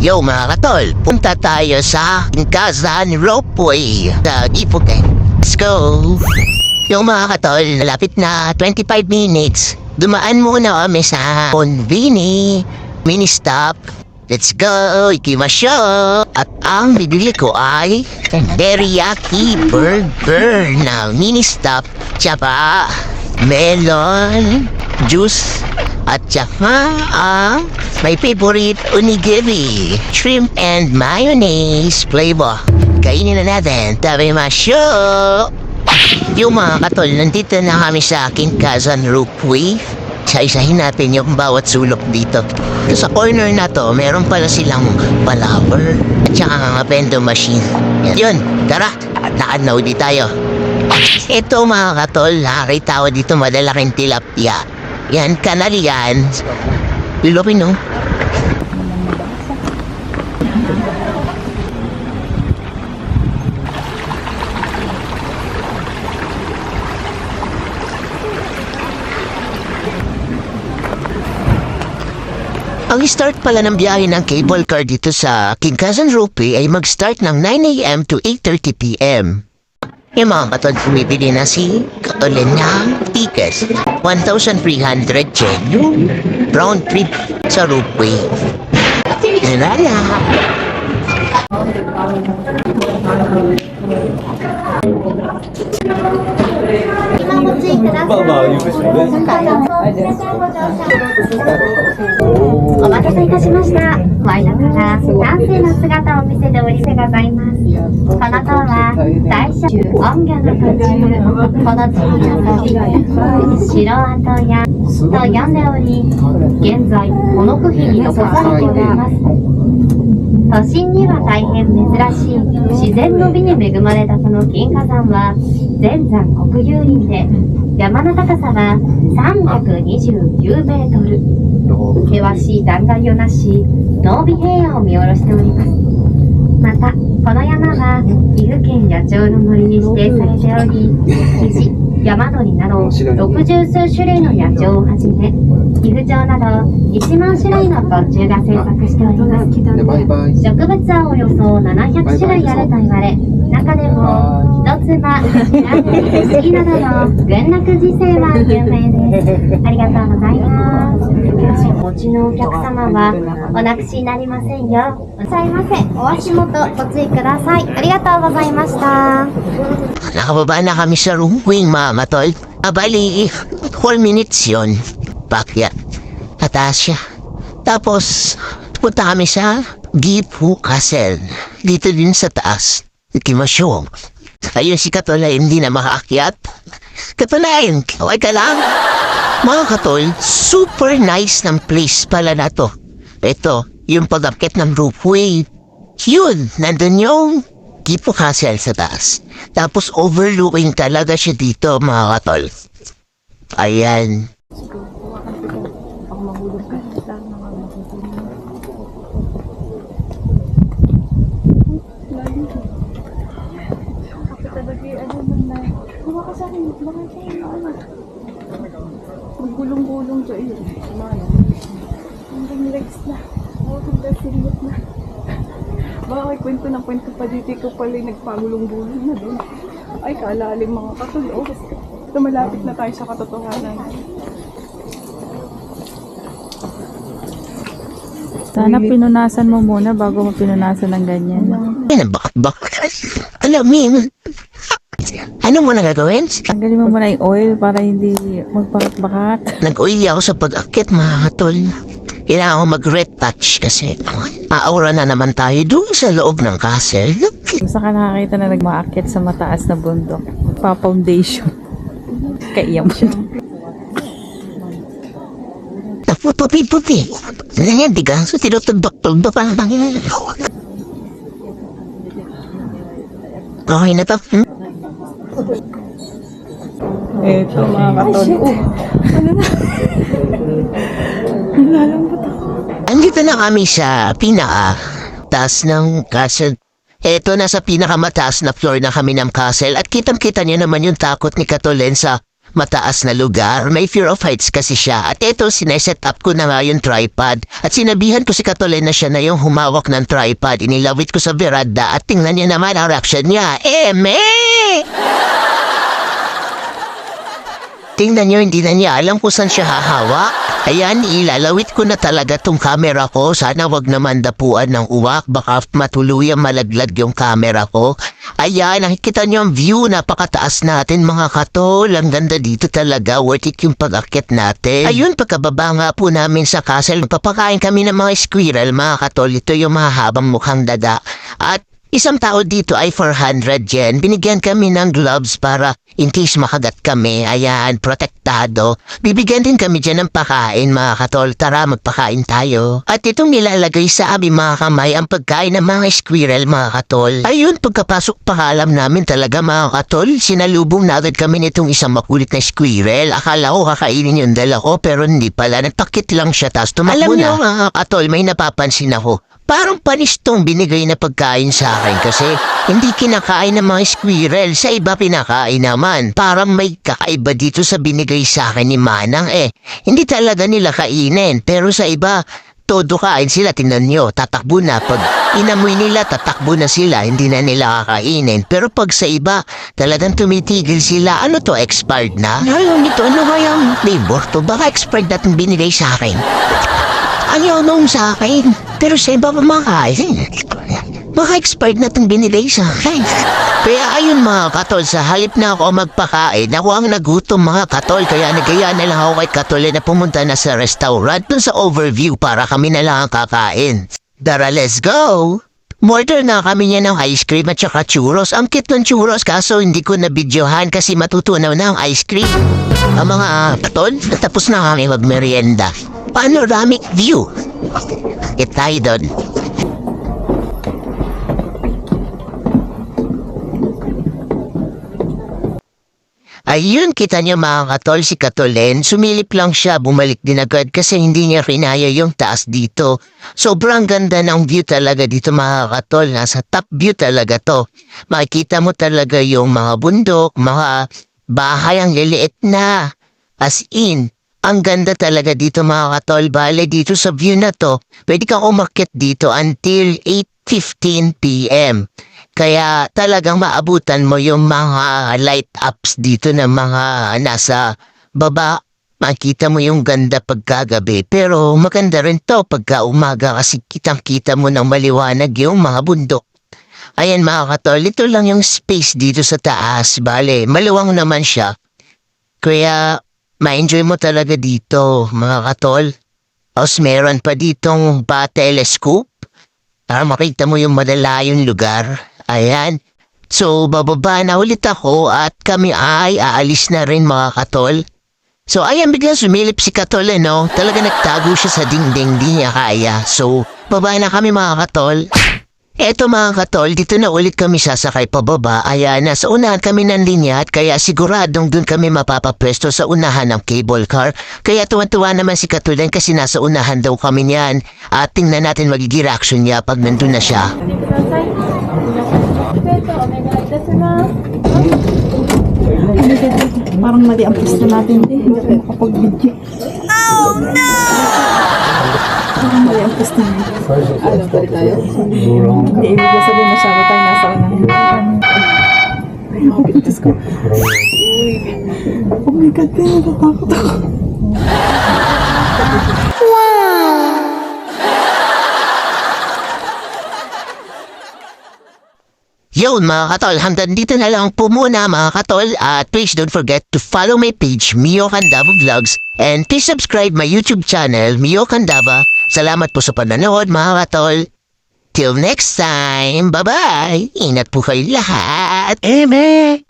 Yo mga katol, punta tayo sa Kazan Ropeway sa Ipuken. Let's go! Yo mga katol, malapit na 25 minutes. Dumaan muna kami sa Convini mini stop. Let's go! Ikimasyo! At ang bibili ko ay teriyaki burger na mini stop. Tsaka melon juice. At saka my favorite onigiri, shrimp and mayonnaise flavor. Kainin na natin, tabi masyo! Yung mga katol, nandito na kami sa aking Kazan Ropeway. Isa-isahin natin yung bawat sulok dito. Sa corner na to, meron pala silang palaver at saka mga vending machine. Yun, tara, lakad na ulit tayo. Ito mga katol, nakakita ko dito madalaking tilapia. Yan, kanalian. Lilopin, no? Ang start pala ng biyahe ng cable car dito sa King Kazan Ropeway ay mag-start ng 9 a.m. to 8:30 p.m. Yung mga katol, bumibili na si Katolin ng tickets. 1,300 yen yung round trip sa Ropeway. Nalala!お待たせいたしました。ワイドから男性の姿を見せておりでございます。この塔は大社音魚の途中、この地にあたり城跡屋と呼んでおり、現在この区域に残されております。都心には大変珍しい自然の美に恵まれたこの金華山は全山国有林で山の高さは329メートル。険しい断崖をなし、濃尾平野を見下ろしております。また、この山は岐阜県野鳥の森に指定されており、キジ、山鳥など60数種類の野鳥をはじめ、岐阜鳥など1万種類の昆虫が生息しております。植物はおよそ700種類あると言われ、中でも一つ葉、ラネ、不思議などの群落自生は有名です。ありがとうございます。お持ちのお客様はおなくしになりませんよ。ございません。お足元ご注意ください。ありがとうございました。Nakababa na kami sa Ropeway mga katol. Bali, 4 minutes yun. Bakya. Tataas siya. Tapos, punta kami sa Gifu Castle. Dito din sa taas. Ikimasyo. Ayun si Katol ay hindi na makaakyat. Katulayan, okay ka lang? Mga katol, super nice ng place pala na to. Ito, yung pag-akit ng Ropeway. Yun, nandun yung Gifu Castle sa taas. Tapos overlooking talaga siya dito mga katol. Ayan. Gulong-gulong sa iyo. Hanggang legs na. Hanggang silot na. Baka may kwento pa dito ko pala yung nagpagulong-gulong na doon. Ay, kaalalim mga katol. Oh, ito malapit na tayo sa katotohanan. Sana pinunasan mo muna bago mo pinunasan ng ganyan. Yan, bakit? Alam mo yun. Ano mo na gagawin? Tanggalin mo muna yung oil para hindi magbakat-bakat. Nag-oil ako sa pag-akit mga katol. Kailangan ko mag-retouch kasi aura na naman tayo doon sa loob ng castle. Gusto ka nakakita na nagmaakit sa mataas na bundok. Pa-foundation. Kaiyak mo siya. Pupi-pupi. Ganyan, di ka? So, tinutubak-tubak pa lang yan. Okay na to? Eto mga katol. Ano na? Lalambot ako. Andito na kami sa pinaka-taas ng castle. Eto, nasa pinakamataas na floor na kami ng castle at kitang-kita niyo naman yung takot ni Katolen sa mataas na lugar. May fear of heights kasi siya. At ito, sineset up ko na nga yung tripod. At sinabihan ko si Katolin na siya na yung humawak ng tripod. Inilawit ko sa veranda at tingnan niya naman ang reaction niya. Tingnan niyo, hindi na niya alam kung saan siya hahawa. Ayan, ilalawit ko na talaga tong camera ko. Sana wag naman dapuan ng uwak. Baka matuluyang malaglag yung camera ko. Ayan, nakikita niyo ang view. Napakataas natin mga katol. Ang ganda dito talaga. Worth it yung pag-akyat natin. Ayun, pagkababa nga po namin sa castle, papakain kami ng mga squirrel mga katol. Ito yung mahabang mukhang daga. At isang tao dito ay 400 yen. Binigyan kami ng gloves para in case makagat kami. Ayan, protektado. Bibigyan din kami dyan ng pakain mga katol. Tara, magpakain tayo. At itong nilalagay sa aming mga kamay ang pagkain ng mga squirrel mga katol. Ayun, pagkapasok pakalam namin talaga mga katol. Sinalubong natin kami nitong isang makulit na squirrel. Akala ko kakainin yung dala ko pero hindi pala. Nagpakit lang siya tas tumakbo na. Alam niyo mga katol, may napapansin ako. Parang panis tong binigay na pagkain sa akin kasi hindi kinakain ng mga squirrel. Sa iba pinakain naman. Parang may kakaiba dito sa binigay sa akin ni Manang Hindi talaga nila kainin. Pero sa iba, todo kain sila. Tingnan nyo, tatakbo na. Pag inamoy nila, tatakbo na sila. Hindi na nila kakainin. Pero pag sa iba, talagang tumitigil sila. Ano to, expired na? Ano nito? Ano kayang flavor to? Baka expired na itong binigay sa akin. Ayaw nung sa akin. Pero sa iba pamakain. Baka expired na itong binigay sa akin. Kaya ayun mga katol, sa halip na ako magpakain, ako ang nagutom mga katol. Kaya nagaya na lang ako kay Katol na pumunta na sa restaurant dun sa overview para kami na lang ang kakain. Tara, let's go! Morder na kami niya ng ice cream at saka churros. Ang cute ng churros kaso hindi ko nabidyohan kasi matutunaw na ang ice cream. Ang mga katol, tapos na kami magmerienda. Panoramic view. Get tayo doon. Ayun, kita niyo mga katol, si Katolen, sumilip lang siya, bumalik din agad kasi hindi niya rinaya yung taas dito. Sobrang ganda ng view talaga dito mga katol, nasa top view talaga to. Makikita mo talaga yung mga bundok, mga bahay ang liliit na. As in, ang ganda talaga dito mga katol, bale dito sa view na to, pwede kang umakyat dito until 8:15 p.m. Kaya talagang maabutan mo yung mga light ups dito ng mga nasa baba. Makita mo yung ganda pagkagabi. Pero maganda rin to pagka umaga kasi kitang-kita mo ng maliwanag yung mga bundok. Ayan mga katol, ito lang yung space dito sa taas. Bale, maluwang naman siya. Kaya ma-enjoy mo talaga dito mga katol. Tapos meron pa ditong telescope para makita mo yung madalayong lugar. Ayan. So, bababa na ulit ako at kami ay aalis na rin mga katol. So, ayan, biglang sumilip si Katol, no? Talaga nagtago siya sa dingding, di niya kaya. So, baba na kami mga katol. Eto mga katol, dito na ulit kami sasakay pababa. Ayan, nasa unahan kami ng linya at kaya siguradong dun kami mapapapwesto sa unahan ng cable car. Kaya tuwan-tuwa naman si Katolen kasi nasa unahan daw kami niyan. At tingnan natin magiging reaction niya pag nandun na siya. Parang mali ang pista natin. Hindi ako makapag-video. Oh no! Parang mali ang pista natin. Ano, bali tayo? Hindi, ibig sabihin masyado tayo nasa unahan. Ay, ako, pitas ko. Oh my God, kaya natatakot ako. Yun mga katol, hanggang dito na lang po muna mga katol at please don't forget to follow my page Mio Candava Vlogs and please subscribe my YouTube channel Mio Candava. Salamat po sa panonood mga katol. Till next time, bye-bye! Ingat po kayo lahat! Amen!